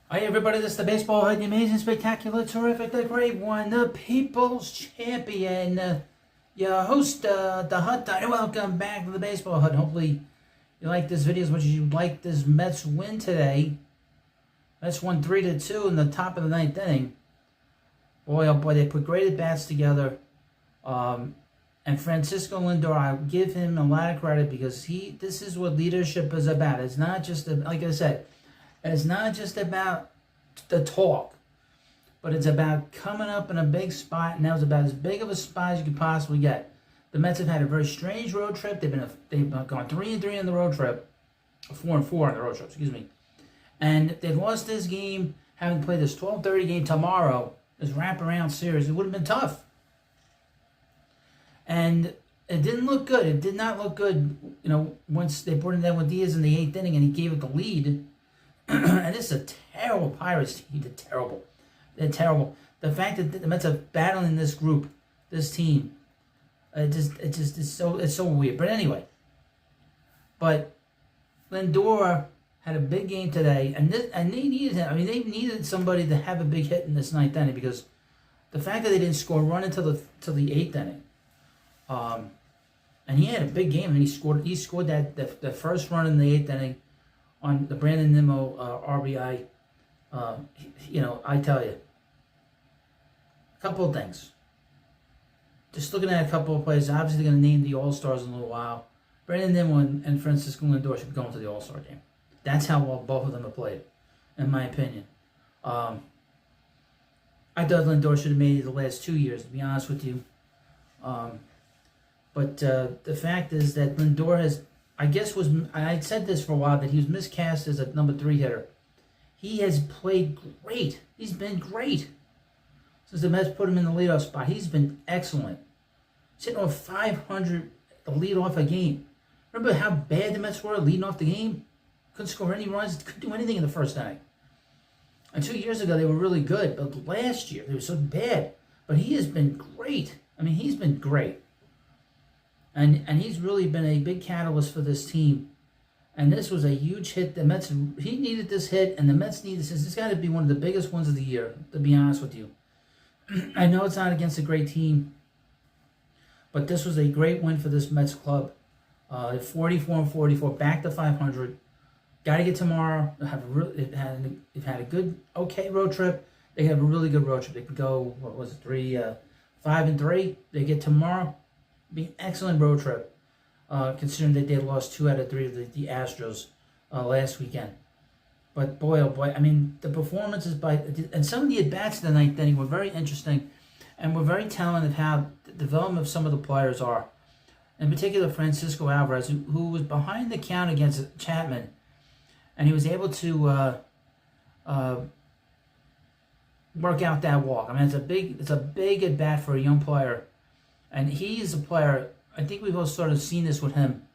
Hi everybody, this is the Baseball Hood, the amazing, spectacular, terrific, the great one, the People's Champion, your host, the Hut Diner. Welcome back to the Baseball Hood. Hopefully you like this video as much as you like this Mets win today. Mets won 3-2 in the top of the ninth inning. Boy, oh boy, they put great at-bats together. And Francisco Lindor, I give him a lot of credit because this is what leadership is about. It's not just, like I said, it's not just about the talk, but it's about coming up in a big spot, and that was about as big of a spot as you could possibly get. The Mets have had a very strange road trip. They've gone 3-3 on the road trip, 4-4 on the road trip, excuse me. And if they lost this game, having to play this 12:30 game tomorrow, this wraparound series, it would have been tough. And it didn't look good. It did not look good, once they brought in Edwin Diaz in the 8th inning and he gave it the lead. And this is a terrible Pirates team. They're terrible. They're terrible. The fact that the Mets are battling this group, this team, it's so weird. But anyway, Lindor had a big game today, and they needed him. I mean, they needed somebody to have a big hit in this 9th inning because the fact that they didn't score a run until the 8th inning, and he had a big game, and he scored that the first run in the 8th inning on the Brandon Nimmo RBI. I tell you, a couple of things. Just looking at a couple of plays, obviously they're going to name the All-Stars in a little while. Brandon Nimmo and Francisco Lindor should go into the All-Star game. That's how well both of them have played, in my opinion. I thought Lindor should have made it the last 2 years, to be honest with you. But the fact is that Lindor has, I said this for a while, that he was miscast as a number 3 hitter. He has played great. He's been great. Since the Mets put him in the leadoff spot, he's been excellent. Sitting on 500 to lead off a game. Remember how bad the Mets were leading off the game? Couldn't score any runs, couldn't do anything in the first inning. And 2 years ago, they were really good, but last year, they were so bad. But he has been great. I mean, he's been great. And he's really been a big catalyst for this team. And this was a huge hit. The Mets, he needed this hit, and the Mets needed this. It's got to be one of the biggest ones of the year, to be honest with you. I know it's not against a great team, but this was a great win for this Mets club. 44-44, back to 500. Got to get tomorrow. They've had a good, okay road trip. They have a really good road trip. They can go, 5-3. They get tomorrow. Be an excellent road trip, considering that they lost 2 out of 3 to the Astros last weekend. But boy, oh boy, I mean, the performances and some of the at-bats in the 9th inning were very interesting and were very telling of how the development of some of the players are. In particular, Francisco Alvarez, who was behind the count against Chapman, and he was able to work out that walk. I mean, it's a big at-bat for a young player. And he is a player, I think we've all sort of seen this with him,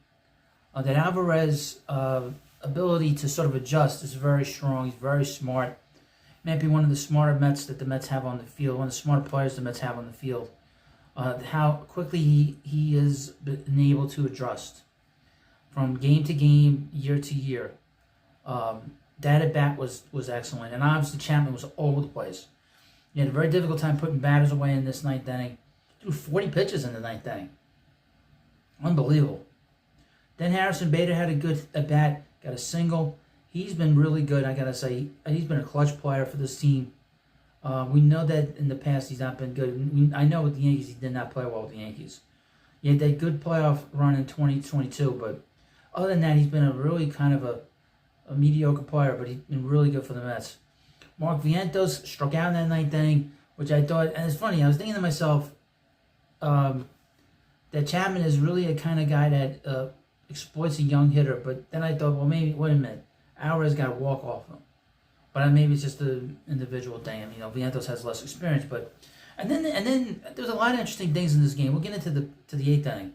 that Alvarez's ability to sort of adjust is very strong. He's very smart. Might be one of the smarter Mets that the Mets have on the field, one of the smarter players the Mets have on the field. How quickly he is been able to adjust from game to game, year to year. That at-bat was excellent. And obviously Chapman was all over the place. He had a very difficult time putting batters away in this 9th inning. Threw 40 pitches in the 9th inning. Unbelievable. Then Harrison Bader had a good at-bat, got a single. He's been really good, I got to say. He's been a clutch player for this team. We know that in the past he's not been good. I know with the Yankees he did not play well with the Yankees. He had that good playoff run in 2022, but other than that, he's been a really kind of a mediocre player, but he's been really good for the Mets. Mark Vientos struck out in that 9th inning, which I thought, and it's funny, I was thinking to myself, that Chapman is really a kind of guy that exploits a young hitter. But then I thought, well, maybe, wait a minute, Alvarez got to walk off him. But maybe it's just an individual thing. I mean, Vientos has less experience. And then there's a lot of interesting things in this game. We'll get into the 8th inning.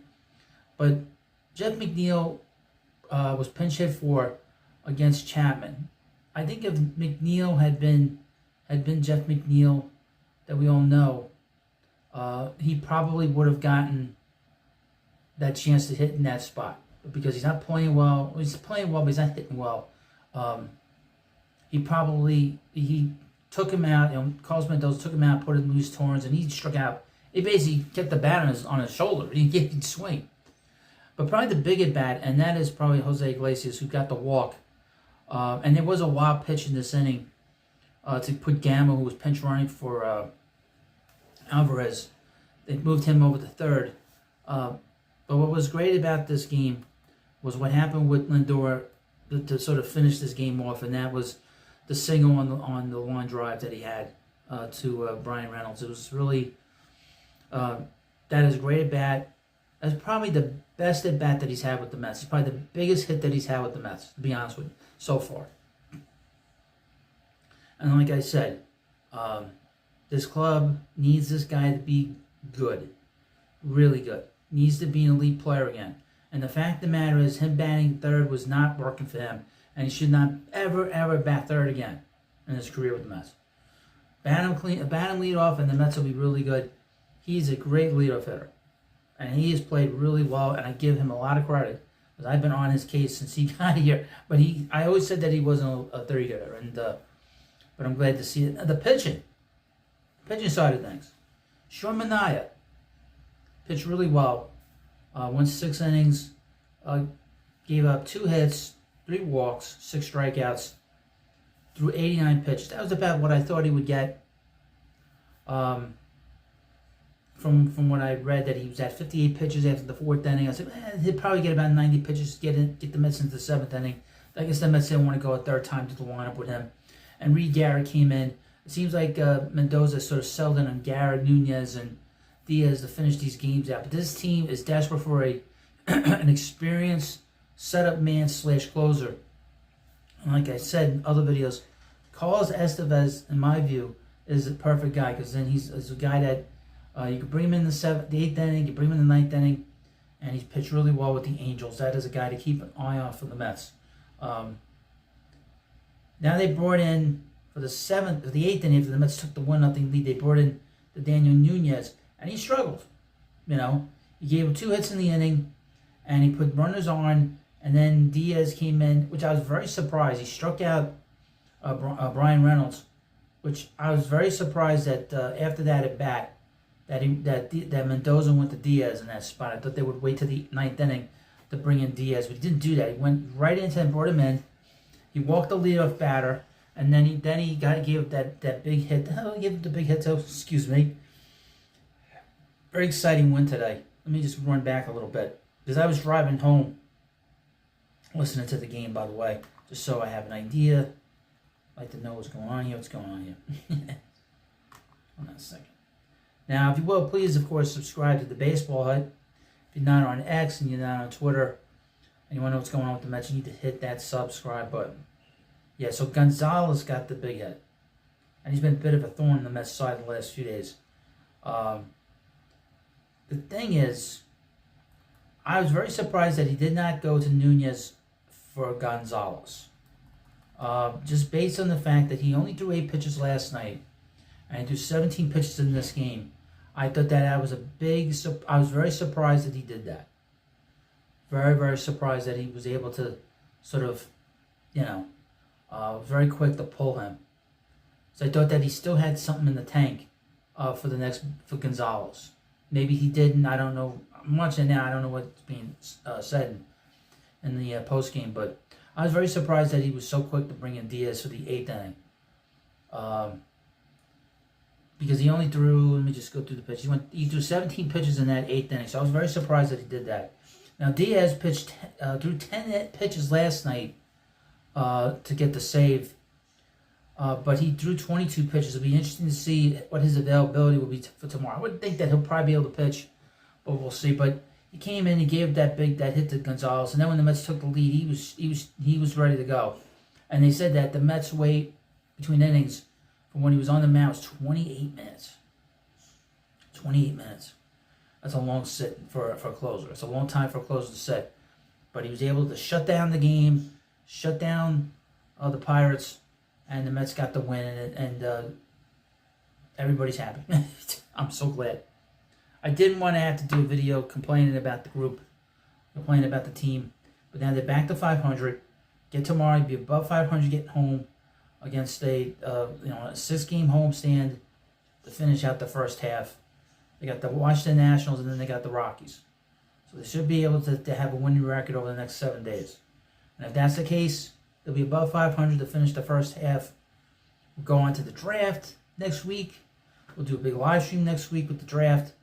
But Jeff McNeil was pinch hit for against Chapman. I think if McNeil had been Jeff McNeil that we all know, he probably would have gotten that chance to hit in that spot. But because he's not playing well, he's playing well, but he's not hitting well. he took him out, and Carlos Mendoza took him out, put him loose turns, and he struck out. He basically kept the bat on his shoulder. He didn't swing. But probably the big at bat, and that is probably Jose Iglesias, who got the walk. And there was a wild pitch in this inning to put Gamma, who was pinch running for Alvarez. They moved him over to third. But what was great about this game was what happened with Lindor to sort of finish this game off, and that was the single on the line drive that he had to Brian Reynolds. It was really that is a great at bat. That's probably the best at bat that he's had with the Mets. It's probably the biggest hit that he's had with the Mets, to be honest with you, so far. And like I said, this club needs this guy to be good, really good. Needs to be an elite player again. And the fact of the matter is, him batting third was not working for him, and he should not ever bat third again in his career with the Mets. Bat him lead off, and the Mets will be really good. He's a great leadoff hitter, and he has played really well, and I give him a lot of credit, because I've been on his case since he got here. But I always said that he wasn't a 30 hitter, and but I'm glad to see it. The pitching side of things. Sean Manaea pitched really well. Went 6 innings, gave up 2 hits, 3 walks, 6 strikeouts, threw 89 pitches. That was about what I thought he would get. From what I read, that he was at 58 pitches after the 4th inning. I said, he'd probably get about 90 pitches to get the Mets into the 7th inning. I guess the Mets didn't want to go a third time to the lineup with him. And Reed Garrett came in. It seems like Mendoza sort of settled in on Garrett, Nunez, and Diaz to finish these games out. But this team is desperate for an experienced setup man / closer. And like I said in other videos, Carlos Estevez, in my view, is a perfect guy, because then he's a guy that you can bring him in the 8th inning, you bring him in the 9th inning, and he's pitched really well with the Angels. That is a guy to keep an eye on for the Mets. Now they brought in, for the 8th inning, after the Mets took the 1-0 lead, they brought in the Daniel Nunez, and he struggled. You know, he gave him 2 hits in the inning, and he put runners on, and then Diaz came in, which I was very surprised. He struck out Brian Reynolds, which I was very surprised that after that at bat, that Mendoza went to Diaz in that spot. I thought they would wait to the 9th inning to bring in Diaz, but he didn't do that. He went right into him, brought him in. He walked the leadoff batter, and then he gave that big hit. He gave the big hit to, excuse me. Very exciting win today. Let me just run back a little bit, because I was driving home listening to the game, by the way, just so I have an idea. I'd like to know what's going on here. Hold on a second. Now, if you will, please, of course, subscribe to the Baseball Hut. If you're not on X and you're not on Twitter, and you want to know what's going on with the Mets, you need to hit that subscribe button. Yeah, so Gonzalez got the big hit, and he's been a bit of a thorn in the Mets' side the last few days. The thing is, I was very surprised that he did not go to Nunez for Gonzalez. Just based on the fact that he only threw 8 pitches last night, and he threw 17 pitches in this game, I thought that was I was very surprised that he did that. Very, very surprised that he was able to sort of, very quick to pull him. So I thought that he still had something in the tank for Gonzalez. Maybe he didn't. I don't know. I'm watching it now. I don't know what's being said in the post game, but I was very surprised that he was so quick to bring in Diaz for the 8th inning. Because he only threw. Let me just go through the pitch. He threw 17 pitches in that 8th inning, so I was very surprised that he did that. Now Diaz threw 10 pitches last night to get the save. But he threw 22 pitches. It'll be interesting to see what his availability will be for tomorrow. I would think that he'll probably be able to pitch, but we'll see. But he came in, he gave that hit to Gonzalez, and then when the Mets took the lead, he was ready to go. And they said that the Mets' wait between innings from when he was on the mound was 28 minutes. 28 minutes. That's a long sit for a closer. It's a long time for a closer to sit. But he was able to shut down the game, shut down the Pirates, and the Mets got the win, and everybody's happy. I'm so glad. I didn't want to have to do a video complaining about the group, complaining about the team, but now they're back to 500. Get tomorrow, be above 500, getting home. against a 6-game homestand to finish out the first half. They got the Washington Nationals, and then they got the Rockies. So they should be able to have a winning record over the next 7 days. And if that's the case, they'll be above 500 to finish the first half. We'll go on to the draft next week. We'll do a big live stream next week with the draft.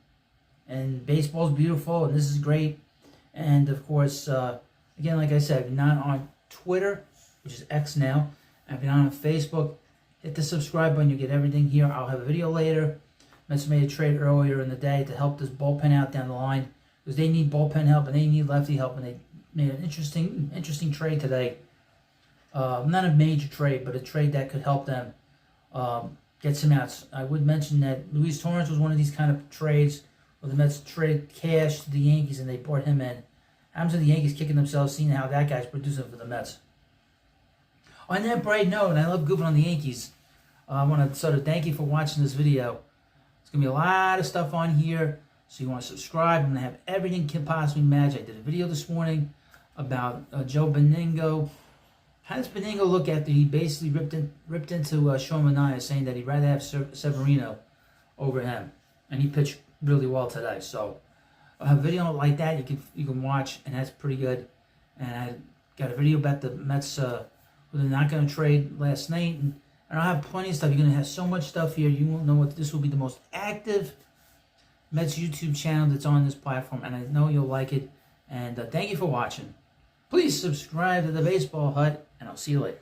And baseball's beautiful, and this is great. And, of course, again, like I said, if you're not on Twitter, which is X now, and if you're not on Facebook, hit the subscribe button. You get everything here. I'll have a video later. Mets made a trade earlier in the day to help this bullpen out down the line, because they need bullpen help and they need lefty help, and they made an interesting trade today. Not a major trade, but a trade that could help them get some outs. I would mention that Luis Torrens was one of these kind of trades where the Mets traded cash to the Yankees and they brought him in. Happens to the Yankees kicking themselves, seeing how that guy's producing for the Mets. On that bright note, and I love goofing on the Yankees, I want to sort of thank you for watching this video. There's going to be a lot of stuff on here, so you want to subscribe. I'm going to have everything can possibly match. I did a video this morning about Joe Beningo. How does Beningo look after he basically ripped into Sean Manaea, saying that he'd rather have Severino over him, and he pitched really well today. So I have a video like that you can watch, and that's pretty good. And I got a video about the Mets who they're not going to trade last night, and I'll have plenty of stuff. You're going to have so much stuff here. You won't know what this will be the most active Mets YouTube channel that's on this platform, and I know you'll like it. And thank you for watching. Please subscribe to the Baseball Hut, and I'll see you later.